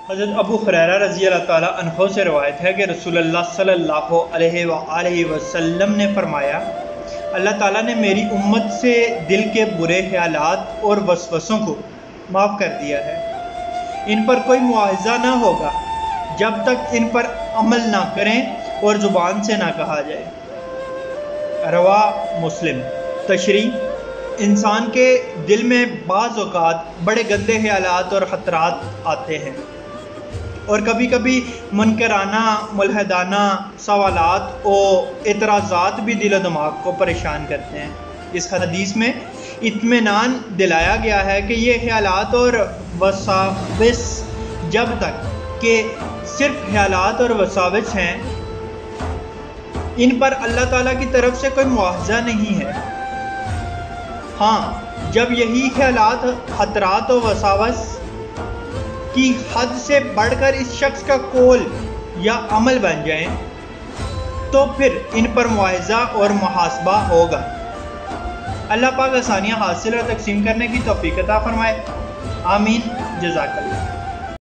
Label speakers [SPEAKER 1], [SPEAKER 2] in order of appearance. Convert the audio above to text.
[SPEAKER 1] حضرت ابو ہریرہ رضی اللہ تعالیٰ عنہ سے روایت ہے کہ رسول اللہ صلی اللہ علیہ وآلہ وسلم نے فرمایا، اللہ تعالیٰ نے میری امت سے دل کے برے خیالات اور وسوسوں کو معاف کر دیا ہے۔ ان پر کوئی مواخذہ نہ ہوگا جب تک ان پر عمل نہ کریں اور زبان سے نہ کہا جائے۔ رواہ مسلم۔ تشریح: انسان کے دل میں بعض اوقات بڑے گندے خیالات اور خطرات آتے ہیں، اور کبھی کبھی منکرانہ ملحدانہ سوالات اور اعتراضات بھی دل و دماغ کو پریشان کرتے ہیں۔ اس حدیث میں اطمینان دلایا گیا ہے کہ یہ خیالات اور وساوس جب تک کہ صرف خیالات اور وساوس ہیں، ان پر اللہ تعالیٰ کی طرف سے کوئی مواخذہ نہیں ہے۔ ہاں، جب یہی خیالات، خطرات و وساوس کی حد سے بڑھ کر اس شخص کا قول یا عمل بن جائیں تو پھر ان پر مواخذہ اور محاسبہ ہوگا۔ اللہ پاک آسانیاں حاصل اور تقسیم کرنے کی توفیق عطا فرمائے۔ آمین۔ جزاک اللہ۔